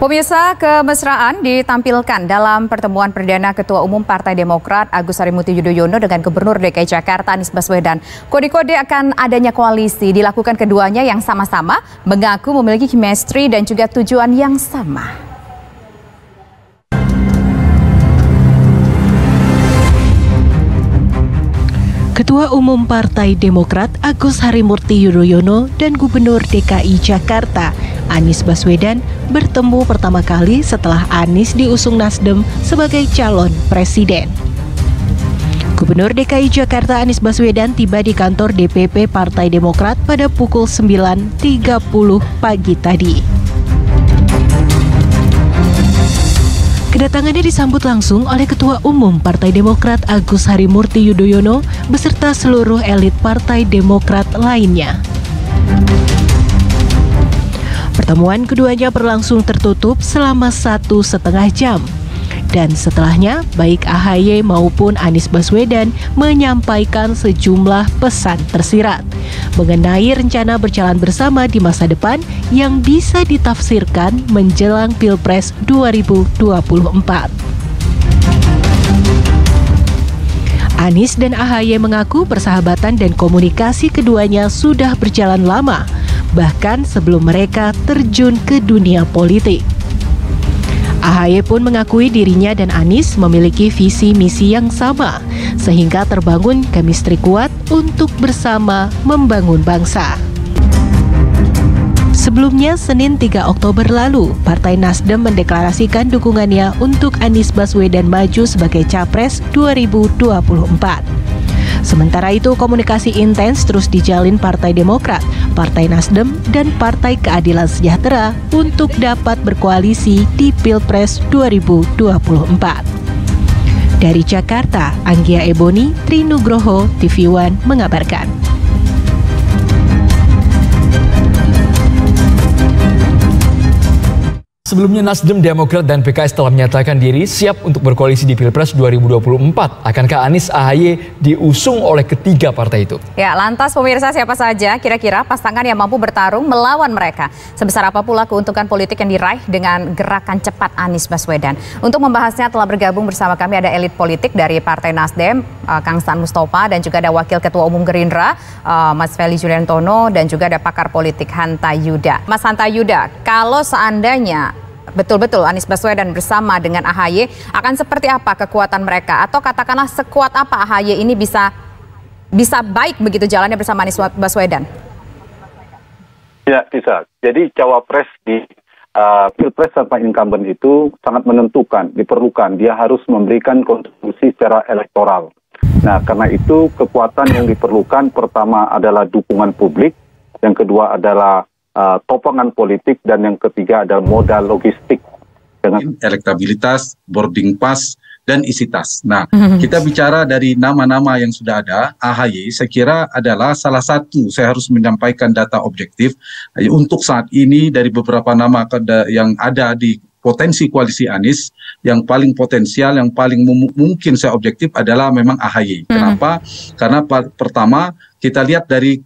Pemirsa, kemesraan ditampilkan dalam pertemuan perdana Ketua Umum Partai Demokrat Agus Harimurti Yudhoyono dengan Gubernur DKI Jakarta Anies Baswedan. Kode-kode akan adanya koalisi dilakukan keduanya yang sama-sama mengaku memiliki chemistry dan juga tujuan yang sama. Ketua Umum Partai Demokrat Agus Harimurti Yudhoyono dan Gubernur DKI Jakarta Anies Baswedan bertemu pertama kali setelah Anies diusung Nasdem sebagai calon presiden. Gubernur DKI Jakarta Anies Baswedan tiba di kantor DPP Partai Demokrat pada pukul 9.30 pagi tadi. Kedatangannya disambut langsung oleh Ketua Umum Partai Demokrat Agus Harimurti Yudhoyono beserta seluruh elit Partai Demokrat lainnya. Pertemuan keduanya berlangsung tertutup selama 1,5 jam. Dan setelahnya, baik AHY maupun Anies Baswedan menyampaikan sejumlah pesan tersirat mengenai rencana berjalan bersama di masa depan yang bisa ditafsirkan menjelang Pilpres 2024. Anies dan AHY mengaku persahabatan dan komunikasi keduanya sudah berjalan lama, bahkan sebelum mereka terjun ke dunia politik. AHY pun mengakui dirinya dan Anies memiliki visi misi yang sama, sehingga terbangun chemistry kuat untuk bersama membangun bangsa. Sebelumnya, Senin 3 Oktober lalu, Partai Nasdem mendeklarasikan dukungannya untuk Anies Baswedan maju sebagai Capres 2024. Sementara itu, komunikasi intens terus dijalin Partai Demokrat, Partai Nasdem, dan Partai Keadilan Sejahtera untuk dapat berkoalisi di Pilpres 2024. Dari Jakarta, Anggia Eboni, Trinugroho, TV One mengabarkan. Sebelumnya Nasdem, Demokrat, dan PKS telah menyatakan diri siap untuk berkoalisi di Pilpres 2024. Akankah Anies AHY diusung oleh ketiga partai itu? Ya, lantas pemirsa, siapa saja kira-kira pasangan yang mampu bertarung melawan mereka? Sebesar apa pula keuntungan politik yang diraih dengan gerakan cepat Anies Baswedan? Untuk membahasnya telah bergabung bersama kami ada elit politik dari Partai Nasdem, Kang Saan Mustafa, dan juga ada Wakil Ketua Umum Gerindra, Mas Feli Juliantono, dan juga ada pakar politik Hanta Yuda. Mas Hanta Yuda, kalau seandainya betul-betul Anies Baswedan bersama dengan AHY, akan seperti apa kekuatan mereka? Atau katakanlah sekuat apa AHY ini bisa baik begitu jalannya bersama Anies Baswedan? Ya, bisa. Jadi cawapres di Pilpres tanpa incumbent itu sangat menentukan, diperlukan. Dia harus memberikan kontribusi secara elektoral. Nah, karena itu kekuatan yang diperlukan pertama adalah dukungan publik, yang kedua adalah topangan politik, dan yang ketiga adalah modal logistik dengan elektabilitas, boarding pass, dan isi tas. Nah, kita bicara dari nama-nama yang sudah ada, AHY saya kira adalah salah satu. Saya harus menyampaikan data objektif untuk saat ini dari beberapa nama yang ada di potensi koalisi Anies, yang paling potensial, yang paling mungkin saya objektif adalah memang AHY. Kenapa? Karena pertama kita lihat dari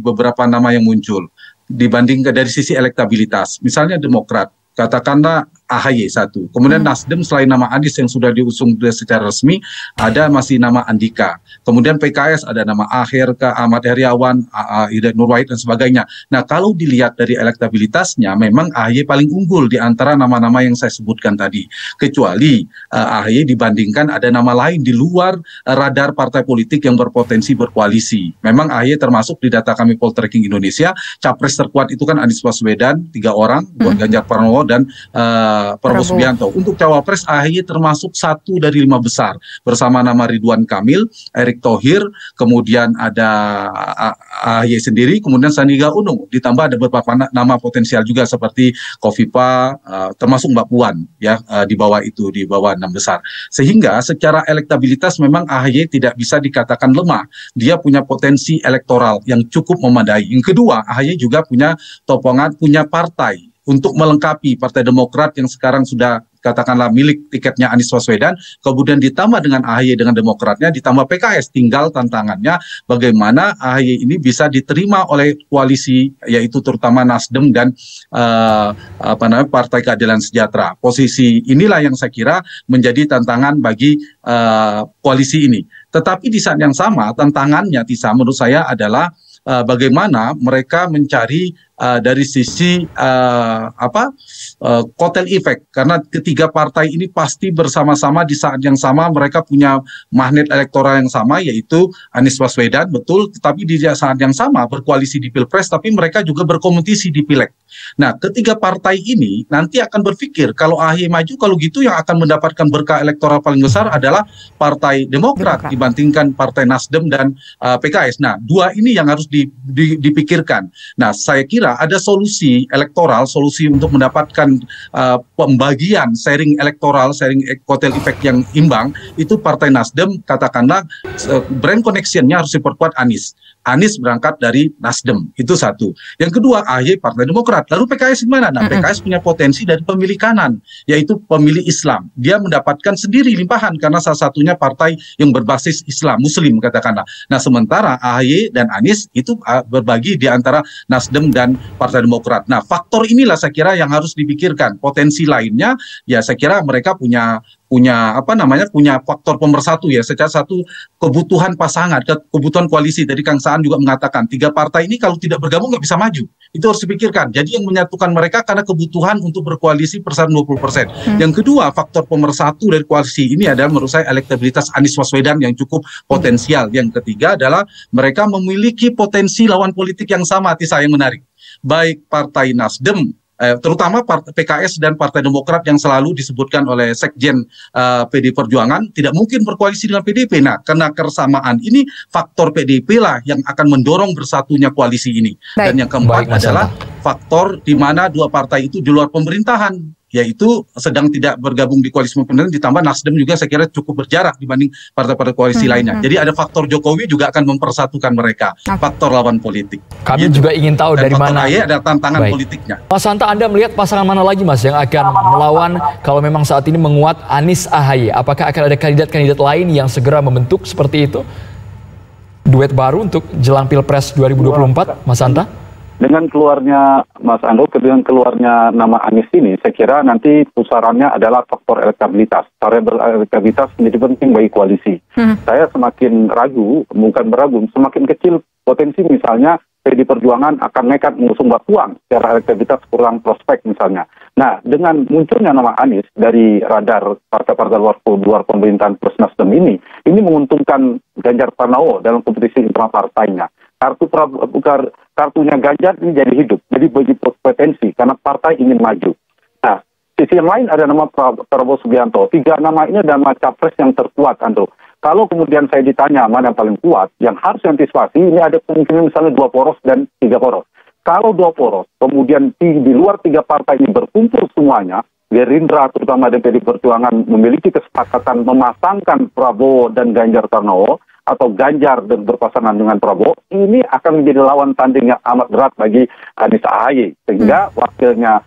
beberapa nama yang muncul. Dibandingkan dari sisi elektabilitas, misalnya Demokrat, katakanlah AHY satu, kemudian Nasdem selain nama Anies yang sudah diusung secara resmi, ada masih nama Andika, kemudian PKS ada nama Aher, Ahmad Heriawan, Ida Nurwahid, dan sebagainya. Nah, kalau dilihat dari elektabilitasnya, memang AHY paling unggul di antara nama-nama yang saya sebutkan tadi, kecuali AHY dibandingkan ada nama lain di luar radar partai politik yang berpotensi berkoalisi. Memang AHY termasuk di data kami Poltreking Indonesia, capres terkuat itu kan Anies Baswedan, 3 orang, buat Ganjar Pranowo dan Prabowo Subianto. Untuk cawapres, AHY termasuk 1 dari 5 besar bersama nama Ridwan Kamil, Erick Thohir, kemudian ada AHY sendiri, kemudian Sandiaga Uno, ditambah ada beberapa nama potensial juga seperti Kofifa, termasuk Mbak Puan ya, di bawah itu, di bawah 6 besar. Sehingga secara elektabilitas memang AHY tidak bisa dikatakan lemah. Dia punya potensi elektoral yang cukup memadai. Yang kedua, AHY juga punya topongan, punya partai untuk melengkapi Partai Demokrat yang sekarang sudah katakanlah milik tiketnya Anies Baswedan, kemudian ditambah dengan AHY dengan Demokratnya, ditambah PKS, tinggal tantangannya bagaimana AHY ini bisa diterima oleh koalisi, yaitu terutama Nasdem dan Partai Keadilan Sejahtera. Posisi inilah yang saya kira menjadi tantangan bagi koalisi ini. Tetapi di saat yang sama tantangannya, Tisa, menurut saya adalah bagaimana mereka mencari dari sisi kotel efek, karena ketiga partai ini pasti bersama-sama di saat yang sama mereka punya magnet elektoral yang sama, yaitu Anies Baswedan, betul, tetapi di saat yang sama berkoalisi di Pilpres, tapi mereka juga berkompetisi di Pileg. Nah, ketiga partai ini nanti akan berpikir kalau AHY maju, kalau gitu yang akan mendapatkan berkah elektoral paling besar adalah Partai Demokrat dibandingkan Partai Nasdem dan PKS. Nah, dua ini yang harus dipikirkan. Nah, saya kira ada solusi elektoral, solusi untuk mendapatkan pembagian sharing elektoral, sharing kotel efek yang imbang, itu Partai Nasdem katakanlah brand connection-nya harus diperkuat Anies. Anies berangkat dari Nasdem, itu satu. Yang kedua, AHY Partai Demokrat. Lalu PKS gimana? Nah, PKS punya potensi dari pemilih kanan, yaitu pemilih Islam. Dia mendapatkan sendiri limpahan karena salah satunya partai yang berbasis Islam, Muslim katakanlah. Nah, sementara AHY dan Anies itu berbagi di antara Nasdem dan Partai Demokrat. Nah, faktor inilah saya kira yang harus dipikirkan. Potensi lainnya, ya saya kira mereka punya faktor pemersatu ya, secara satu kebutuhan pasangan, kebutuhan koalisi. Tadi Kang Saan juga mengatakan tiga partai ini kalau tidak bergabung nggak bisa maju. Itu harus dipikirkan. Jadi yang menyatukan mereka karena kebutuhan untuk berkoalisi persen 20%. Yang kedua, faktor pemersatu dari koalisi ini adalah menurut saya elektabilitas Anies Baswedan yang cukup potensial. Yang ketiga adalah mereka memiliki potensi lawan politik yang sama, Tisa, yang menarik. Baik Partai Nasdem, terutama PKS dan Partai Demokrat yang selalu disebutkan oleh Sekjen PDI Perjuangan tidak mungkin berkoalisi dengan PDIP. Nah, karena kesamaan ini faktor PDIP lah yang akan mendorong bersatunya koalisi ini. Dan yang keempat adalah faktor di mana dua partai itu di luar pemerintahan, yaitu sedang tidak bergabung di koalisi pemerintahan, ditambah Nasdem juga saya kira cukup berjarak dibanding partai-partai koalisi lainnya. Jadi ada faktor Jokowi juga akan mempersatukan mereka, faktor lawan politik. Kami juga ingin tahu dari mana ada tantangan politiknya. Mas Hanta, Anda melihat pasangan mana lagi Mas yang akan melawan kalau memang saat ini menguat Anies AHY? Apakah akan ada kandidat-kandidat lain yang segera membentuk seperti itu? Duet baru untuk jelang Pilpres 2024, Mas Hanta? Dengan keluarnya Mas Ando, dengan keluarnya nama Anies ini, saya kira nanti pusarannya adalah faktor elektabilitas. Variabel elektabilitas menjadi penting bagi koalisi. Saya semakin ragu, bukan beragu, semakin kecil potensi misalnya PDI Perjuangan akan nekat mengusung Mbak Puan secara elektabilitas kurang prospek misalnya. Nah, dengan munculnya nama Anies dari radar partai-partai luar pemerintahan plus Nasdem ini menguntungkan Ganjar Pranowo dalam kompetisi internal partainya. Kartunya Ganjar ini jadi hidup, jadi bagi potensi karena partai ingin maju. Nah, sisi yang lain ada nama Prabowo Subianto. Tiga nama ini adalah nama capres yang terkuat, Andro. Kalau kemudian saya ditanya mana yang paling kuat, yang harus diantisipasi ini ada kemungkinan misalnya 2 poros dan 3 poros. Kalau 2 poros, kemudian di luar 3 partai ini berkumpul semuanya, Gerindra terutama DPD Perjuangan memiliki kesepakatan memasangkan Prabowo dan Ganjar Pranowo, atau Ganjar dan berpasangan dengan Prabowo, ini akan menjadi lawan tanding yang amat berat bagi Anies AHY. Sehingga wakilnya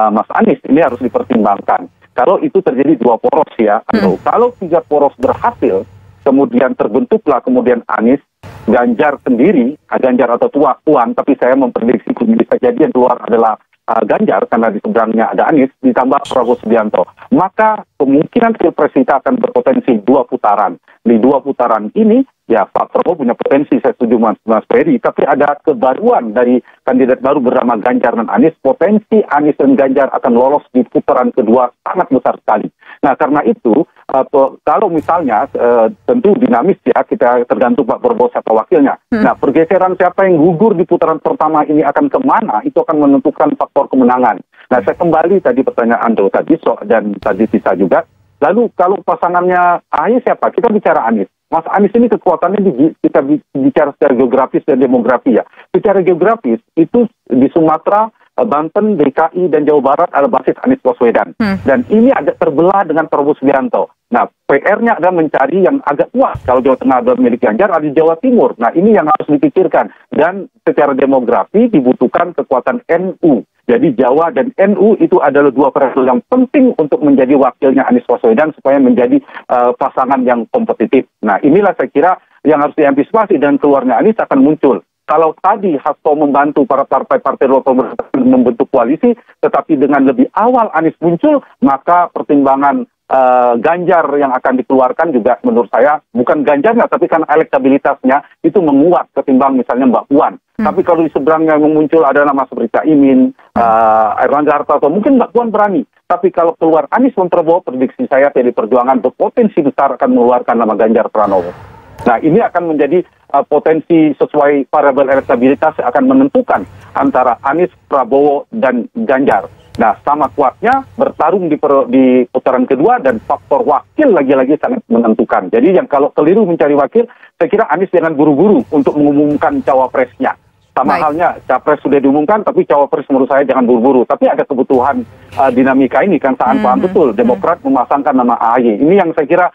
Mas Anies ini harus dipertimbangkan. Kalau itu terjadi 2 poros ya, atau kalau 3 poros berhasil, kemudian terbentuklah kemudian Anies, Ganjar sendiri, Ganjar atau Puan, tapi saya memprediksi bisa jadi yang keluar adalah Ganjar karena di seberangnya ada Anies, ditambah Prabowo Subianto. Maka kemungkinan Pilpres kita akan berpotensi 2 putaran. Di 2 putaran ini, ya Pak Prabowo punya potensi, saya setuju Mas Ferry, tapi ada kebaruan dari kandidat baru bernama Ganjar dan Anies. Potensi Anies dan Ganjar akan lolos di putaran kedua sangat besar sekali. Nah, karena itu, kalau misalnya tentu dinamis ya, kita tergantung Pak Prabowo siapa wakilnya. Nah, pergeseran siapa yang gugur di putaran pertama ini akan kemana, itu akan menentukan faktor kemenangan. Nah, saya kembali tadi pertanyaan Ando tadi, dan tadi Tisa juga. Lalu kalau pasangannya AHY siapa? Kita bicara Anies. Mas Anies ini kekuatannya kita bicara secara geografis dan demografi ya. Secara geografis itu di Sumatera, Banten, DKI, dan Jawa Barat ada basis Anies Baswedan. Dan ini agak terbelah dengan Prabowo Subianto. Nah, PR-nya adalah mencari yang agak kuat. Kalau Jawa Tengah adalah milik Ganjar, ada di Jawa Timur. Nah, ini yang harus dipikirkan. Dan secara demografi dibutuhkan kekuatan NU. Jadi Jawa dan NU itu adalah dua variabel yang penting untuk menjadi wakilnya Anies Baswedan supaya menjadi pasangan yang kompetitif. Nah, inilah saya kira yang harus diantisipasi, dan keluarnya Anies akan muncul. Kalau tadi Hasto membantu para partai-partai luar pemerintahan membentuk koalisi, tetapi dengan lebih awal Anies muncul, maka pertimbangan Ganjar yang akan dikeluarkan juga menurut saya, bukan Ganjarnya, tapi kan elektabilitasnya itu menguat ketimbang misalnya Mbak Puan. Tapi kalau di seberangnya yang muncul ada nama seperti Caimin, Erlangga Hartarto, mungkin Mbak Puan berani. Tapi kalau keluar Anies Prabowo, prediksi saya PDI Perjuangan berpotensi besar akan mengeluarkan nama Ganjar Pranowo. Nah, ini akan menjadi potensi sesuai variabel elektabilitas yang akan menentukan antara Anies, Prabowo, dan Ganjar. Nah, sama kuatnya bertarung di putaran kedua, dan faktor wakil lagi-lagi sangat menentukan. Jadi yang kalau keliru mencari wakil, saya kira Anies jangan buru-buru untuk mengumumkan cawapresnya. Sama halnya capres sudah diumumkan, tapi cawapres menurut saya jangan buru-buru. Tapi ada kebutuhan dinamika ini, kan Saan paham betul. Demokrat memasangkan nama AHY. Ini yang saya kira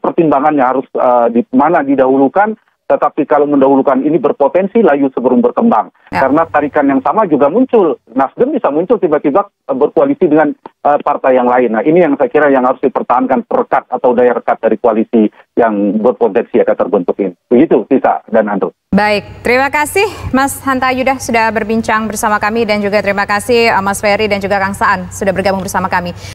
pertimbangannya harus di mana didahulukan. Tetapi kalau mendahulukan ini berpotensi layu sebelum berkembang. Karena tarikan yang sama juga muncul. Nasdem bisa muncul tiba-tiba berkoalisi dengan partai yang lain. Nah, ini yang saya kira yang harus dipertahankan perekat atau daya rekat dari koalisi yang berpotensi akan terbentuk ini. Begitu, Tisa dan Andrew. Baik, terima kasih Mas Hanta Yuda sudah berbincang bersama kami, dan juga terima kasih Mas Ferry dan juga Kang Saan sudah bergabung bersama kami.